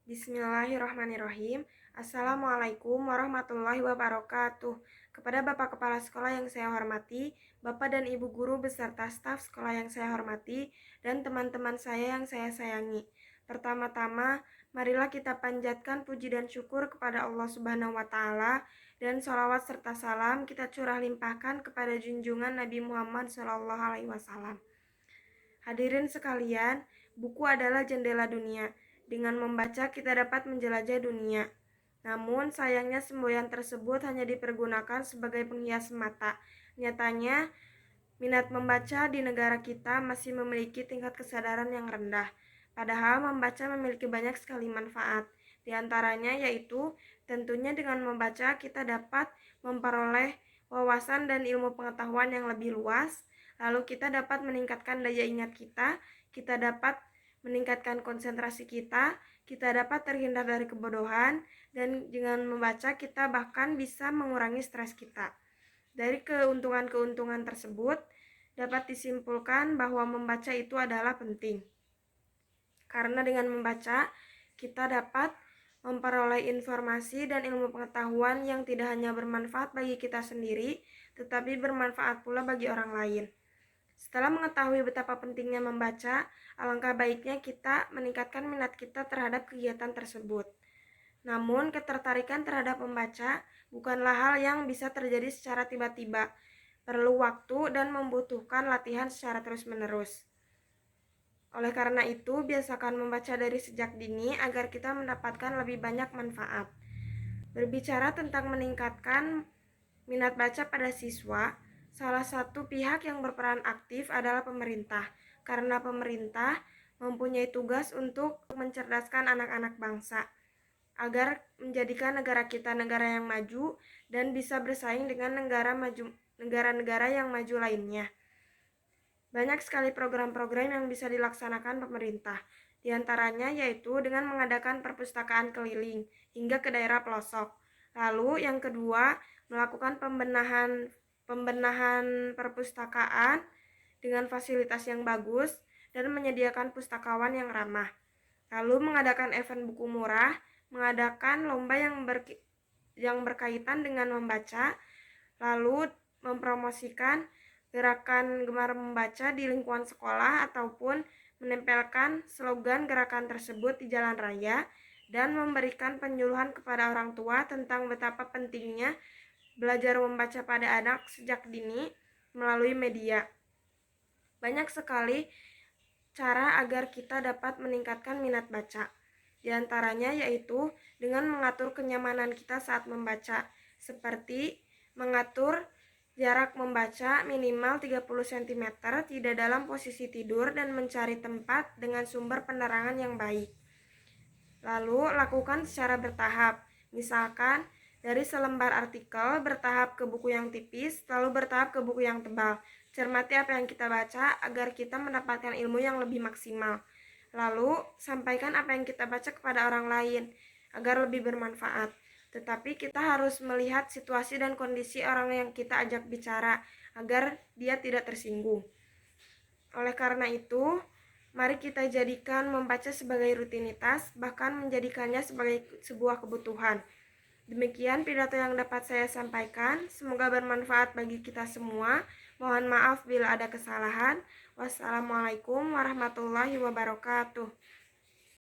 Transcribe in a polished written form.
Bismillahirrahmanirrahim. Assalamualaikum warahmatullahi wabarakatuh. Kepada Bapak Kepala Sekolah yang saya hormati, Bapak dan Ibu Guru beserta staf sekolah yang saya hormati, dan teman-teman saya yang saya sayangi. Pertama-tama, marilah kita panjatkan puji dan syukur kepada Allah Subhanahu wa Ta'ala, dan sholawat serta salam kita curah limpahkan kepada junjungan Nabi Muhammad SAW. Hadirin sekalian, buku adalah jendela dunia. Dengan membaca kita dapat menjelajah dunia. Namun sayangnya semboyan tersebut hanya dipergunakan sebagai penghias mata. Nyatanya, minat membaca di negara kita masih memiliki tingkat kesadaran yang rendah. Padahal membaca memiliki banyak sekali manfaat. Di antaranya yaitu tentunya dengan membaca kita dapat memperoleh wawasan dan ilmu pengetahuan yang lebih luas. Lalu kita dapat meningkatkan daya ingat kita dapat meningkatkan konsentrasi kita dapat terhindar dari kebodohan, dan dengan membaca kita bahkan bisa mengurangi stres kita. Dari keuntungan-keuntungan tersebut, dapat disimpulkan bahwa membaca itu adalah penting. Karena dengan membaca, kita dapat memperoleh informasi dan ilmu pengetahuan yang tidak hanya bermanfaat bagi kita sendiri, tetapi bermanfaat pula bagi orang lain. Setelah mengetahui betapa pentingnya membaca, alangkah baiknya kita meningkatkan minat kita terhadap kegiatan tersebut. Namun, ketertarikan terhadap membaca bukanlah hal yang bisa terjadi secara tiba-tiba. Perlu waktu dan membutuhkan latihan secara terus-menerus. Oleh karena itu, biasakan membaca dari sejak dini agar kita mendapatkan lebih banyak manfaat. Berbicara tentang meningkatkan minat baca pada siswa, salah satu pihak yang berperan aktif adalah pemerintah, karena pemerintah mempunyai tugas untuk mencerdaskan anak-anak bangsa, agar menjadikan negara kita negara yang maju dan bisa bersaing dengan negara-negara yang maju lainnya. Banyak sekali program-program yang bisa dilaksanakan pemerintah, di antaranya yaitu dengan mengadakan perpustakaan keliling hingga ke daerah pelosok. Lalu yang kedua, melakukan pembenahan perpustakaan dengan fasilitas yang bagus dan menyediakan pustakawan yang ramah. Lalu mengadakan event buku murah, mengadakan lomba yang berkaitan dengan membaca, lalu mempromosikan gerakan gemar membaca di lingkungan sekolah ataupun menempelkan slogan gerakan tersebut di jalan raya, dan memberikan penyuluhan kepada orang tua tentang betapa pentingnya belajar membaca pada anak sejak dini melalui media. Banyak sekali cara agar kita dapat meningkatkan minat baca. Di antaranya yaitu dengan mengatur kenyamanan kita saat membaca, seperti mengatur jarak membaca minimal 30 cm, tidak dalam posisi tidur, dan mencari tempat dengan sumber penerangan yang baik. Lalu lakukan secara bertahap, misalkan dari selembar artikel bertahap ke buku yang tipis, lalu bertahap ke buku yang tebal. Cermati apa yang kita baca agar kita mendapatkan ilmu yang lebih maksimal. Lalu sampaikan apa yang kita baca kepada orang lain agar lebih bermanfaat. Tetapi kita harus melihat situasi dan kondisi orang yang kita ajak bicara agar dia tidak tersinggung. Oleh karena itu, mari kita jadikan membaca sebagai rutinitas, bahkan menjadikannya sebagai sebuah kebutuhan. Demikian pidato yang dapat saya sampaikan. Semoga bermanfaat bagi kita semua. Mohon maaf bila ada kesalahan. Wassalamualaikum warahmatullahi wabarakatuh.